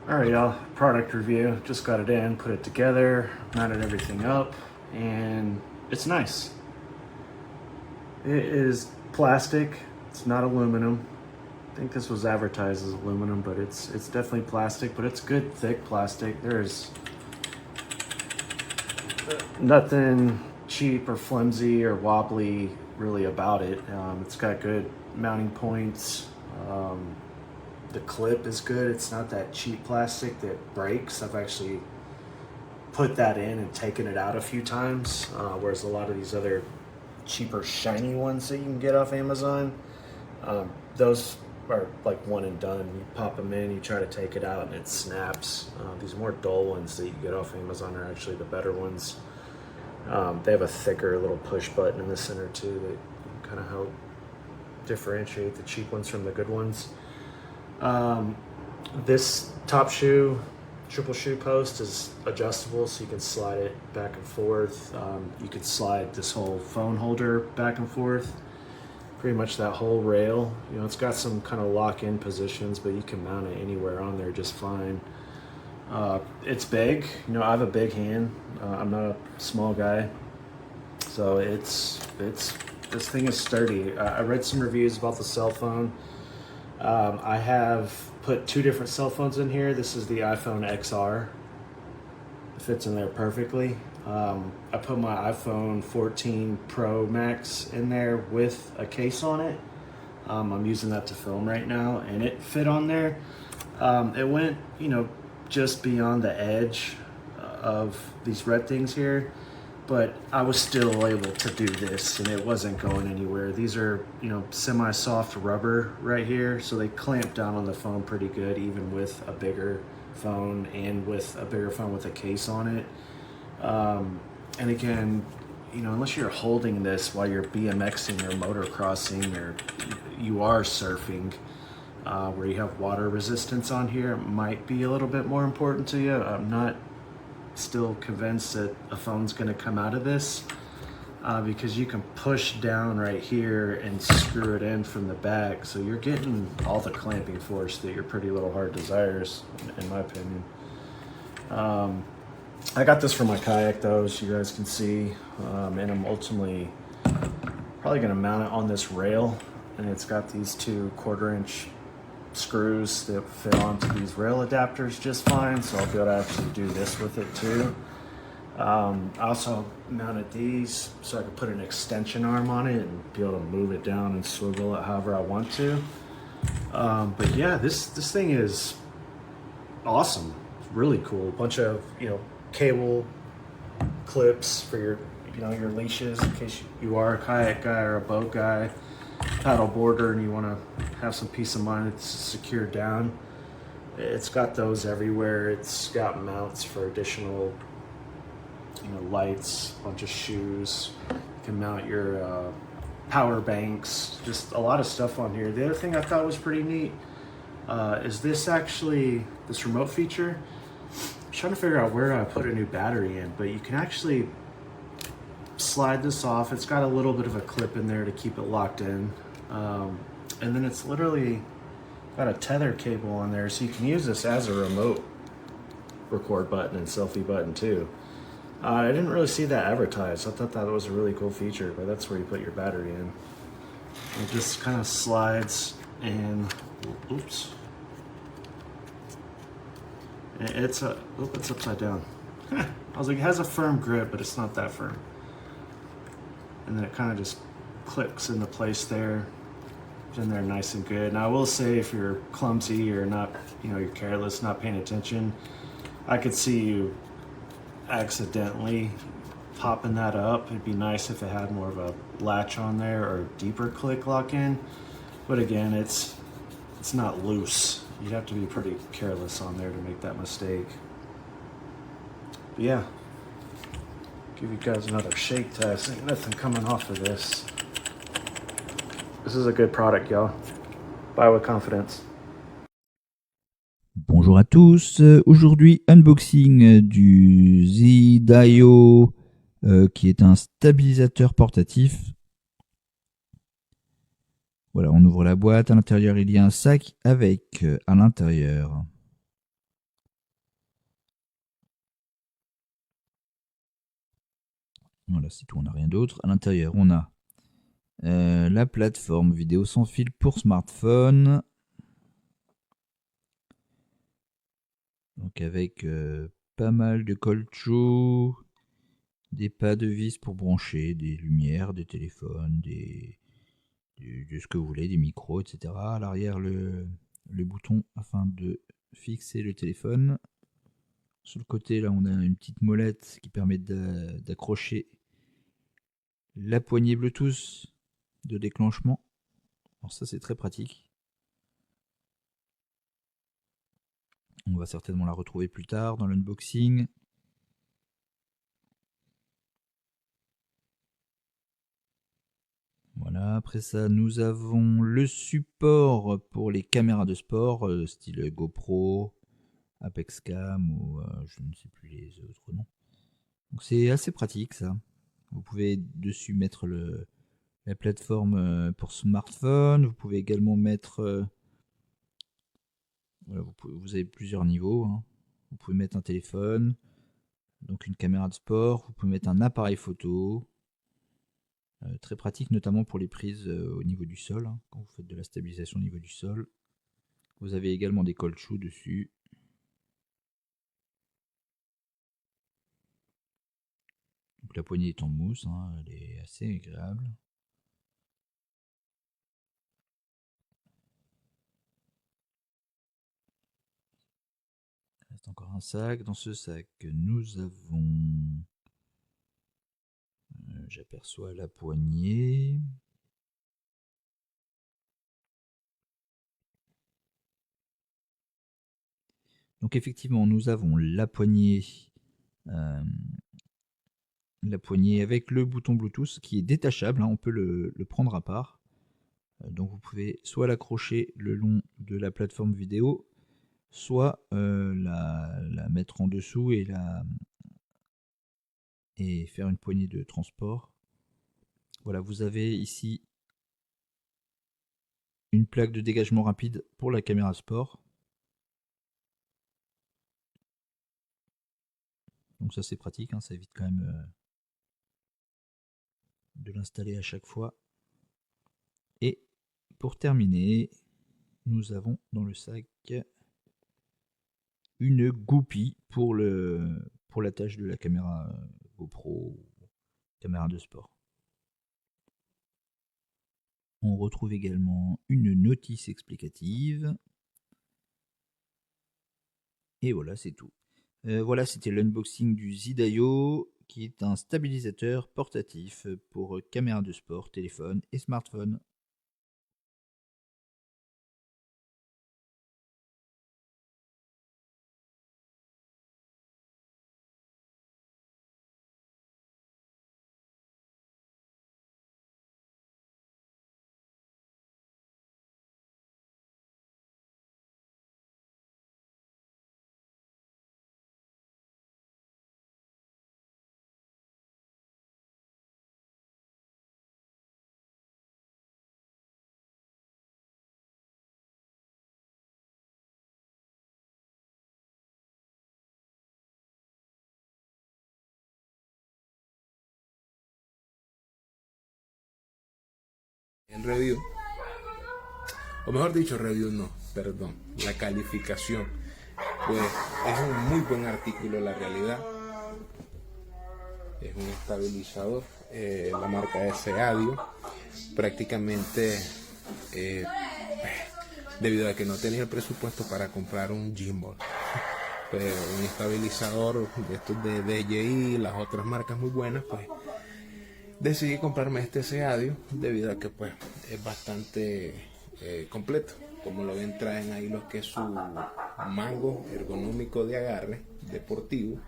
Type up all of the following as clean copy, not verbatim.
All right, y'all, product review. Just got it in, put it together, mounted everything up, and it's nice. It is plastic, it's not aluminum. I think this was advertised as aluminum, but it's definitely plastic, but it's good, thick plastic. There's nothing cheap or flimsy or wobbly really about it. It's got good mounting points. Um, the clip is good. It's not that cheap plastic that breaks. I've actually put that in and taken it out a few times, whereas a lot of these other cheaper shiny ones that you can get off Amazon, those are like one and done. You pop them in, you try to take it out, and it snaps. These more dull ones that you get off Amazon are actually the better ones. They have a thicker little push button in the center too that kind of help differentiate the cheap ones from the good ones. This top shoe, triple shoe post is adjustable, so you can slide it back and forth. You could slide this whole phone holder back and forth. Pretty much that whole rail. You know, it's got some kind of lock-in positions, but you can mount it anywhere on there just fine. It's big. You know, I have a big hand. I'm not a small guy, so it's this thing is sturdy. I read some reviews about the cell phone. I have put two different cell phones in here. This is the iPhone XR. It fits in there perfectly. I put my iPhone 14 Pro Max in there with a case on it. I'm using that to film right now, and it fit on there. It went, you know, just beyond the edge of these red things here, but I was still able to do this, and it wasn't going anywhere. These are, you know, semi-soft rubber right here, so they clamp down on the phone pretty good, even with a bigger phone and with a bigger phone with a case on it. And again, you know, unless you're holding this while you're BMXing or motocrossing or you are surfing, where you have water resistance on here, it might be a little bit more important to you. I'm not still convinced that a phone's going to come out of this, because you can push down right here and screw it in from the back, so you're getting all the clamping force that your Pretty Little Heart desires, in my opinion. I got this for my kayak though, as you guys can see, and I'm ultimately probably going to mount it on this rail, and it's got these two 1/4-inch screws that fit onto these rail adapters just fine, so I'll be able to actually do this with it too. I also mounted these so I could put an extension arm on it and be able to move it down and swivel it however I want to. But yeah, this thing is awesome. It's really cool. A bunch of, you know, cable clips for your, you know, your leashes in case you are a kayak guy or a boat guy, paddle boarder, and you want to have some peace of mind it's secured down. It's got those everywhere. It's got mounts for additional, you know, lights, a bunch of shoes. You can mount your power banks, just a lot of stuff on here. The other thing I thought was pretty neat is this remote feature. I'm trying to figure out where I put a new battery in, but you can actually slide this off. It's got a little bit of a clip in there to keep it locked in. And then it's literally got a tether cable on there, so you can use this as a remote record button and selfie button too. I didn't really see that advertised. I thought that was a really cool feature, but that's where you put your battery in. It just kind of slides and, oops. It's upside down. I was like, it has a firm grip, but it's not that firm. And then it kind of just clicks into place there. It's in there nice and good. Now I will say, if you're clumsy or not, you know, you're careless, not paying attention, I could see you accidentally popping that up. It'd be nice if it had more of a latch on there or a deeper click lock in. But again, it's not loose. You'd have to be pretty careless on there to make that mistake. But yeah, give you guys another shake test. Ain't nothing coming off of this. This is a good product, y'all. Buy with confidence. Bonjour à tous, aujourd'hui unboxing du Zeadio qui est un stabilisateur portatif. Voilà, on ouvre la boîte, à l'intérieur il y a un sac avec à l'intérieur Voilà, c'est tout, on n'a rien d'autre. À l'intérieur, on a la plateforme vidéo sans fil pour smartphone. Donc avec pas mal de colcho, des pas de vis pour brancher, des lumières, des téléphones, de ce que vous voulez, des micros, etc. À l'arrière, le bouton afin de fixer le téléphone. Sur le côté, là, on a une petite molette qui permet d'accrocher la poignée Bluetooth de déclenchement. Alors ça, c'est très pratique. On va certainement la retrouver plus tard dans l'unboxing. Voilà, après ça, nous avons le support pour les caméras de sport, style GoPro, Apex Cam ou je ne sais plus les autres noms. Donc c'est assez pratique ça. Vous pouvez dessus mettre la plateforme pour smartphone. Vous pouvez également mettre... voilà, vous avez plusieurs niveaux. Hein. Vous pouvez mettre un téléphone, donc une caméra de sport. Vous pouvez mettre un appareil photo. Très pratique notamment pour les prises au niveau du sol, hein, quand vous faites de la stabilisation au niveau du sol. Vous avez également des caoutchoucs dessus. Donc la poignée est en mousse, hein, elle est assez agréable. Il reste encore un sac. Dans ce sac, nous avons... j'aperçois la poignée. Donc effectivement, nous avons la poignée avec le bouton Bluetooth qui est détachable, hein, on peut le prendre à part. Donc vous pouvez soit l'accrocher le long de la plateforme vidéo, soit la mettre en dessous et faire une poignée de transport. Voilà, vous avez ici une plaque de dégagement rapide pour la caméra sport. Donc ça c'est pratique, hein, ça évite quand même de l'installer à chaque fois. Et pour terminer, nous avons dans le sac une goupille pour l'attache de la caméra GoPro, caméra de sport. On retrouve également une notice explicative. Et voilà, c'est tout. Voilà, c'était l'unboxing du Zeadio, qui est un stabilisateur portatif pour caméra de sport, téléphone et smartphone. En review, o mejor dicho, review no, perdón, la calificación, pues es un muy buen artículo, la realidad. Es un estabilizador, la marca es Zeadio. Prácticamente, debido a que no tenía el presupuesto para comprar un gimbal, pues un estabilizador de estos de DJI, las otras marcas muy buenas, pues decidí comprarme este Zeadio debido a que pues es bastante completo. Como lo ven, traen ahí lo que es su mango ergonómico de agarre deportivo,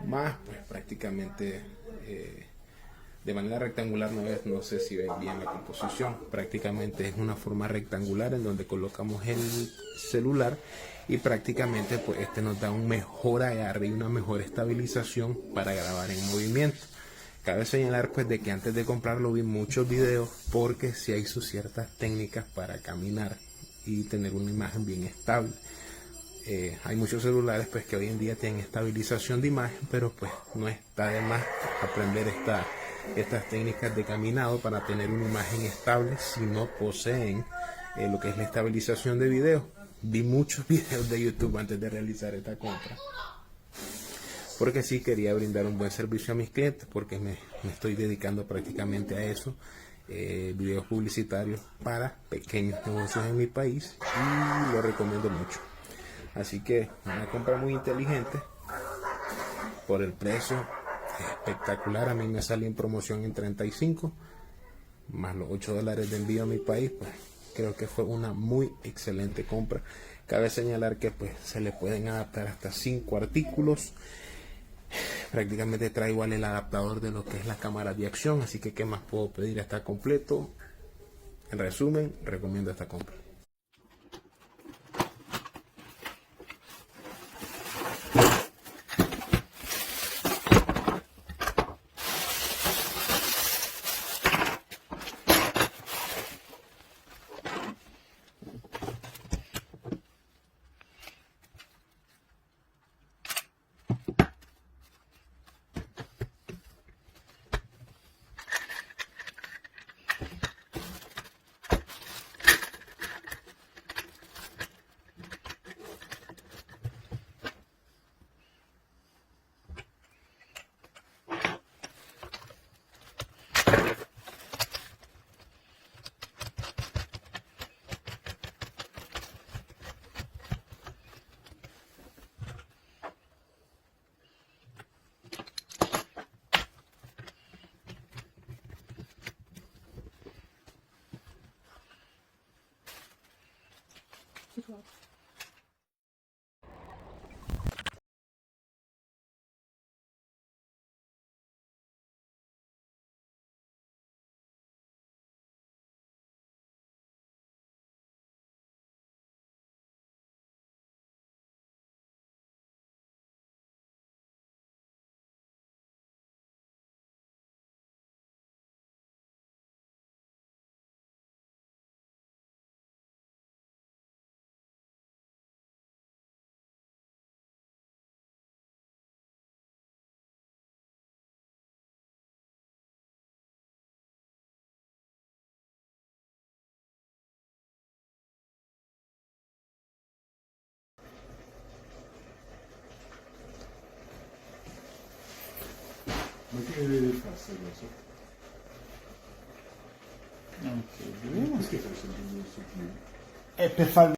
más pues prácticamente de manera rectangular, no sé si ven bien la composición, prácticamente es una forma rectangular en donde colocamos el celular y prácticamente pues este nos da un mejor agarre y una mejor estabilización para grabar en movimiento. Cabe señalar pues de que antes de comprarlo vi muchos videos porque sí hay sus ciertas técnicas para caminar y tener una imagen bien estable. Hay muchos celulares pues que hoy en día tienen estabilización de imagen, pero pues no está de más aprender estas técnicas de caminado para tener una imagen estable si no poseen lo que es la estabilización de video. Vi muchos videos de YouTube antes de realizar esta compra, porque sí quería brindar un buen servicio a mis clientes, porque me estoy dedicando prácticamente a eso, videos publicitarios para pequeños negocios en mi país, y lo recomiendo mucho. Así que una compra muy inteligente por el precio espectacular. A mí me sale en promoción en 35 más los $8 de envío a mi país. Pues creo que fue una muy excelente compra. Cabe señalar que pues se le pueden adaptar hasta 5 artículos. Prácticamente trae igual el adaptador de lo que es la cámara de acción, así que qué más puedo pedir. Está completo. En resumen, recomiendo esta compra. Ma che fa questa cosa? Non credo. Ma che fa questo più? È per fare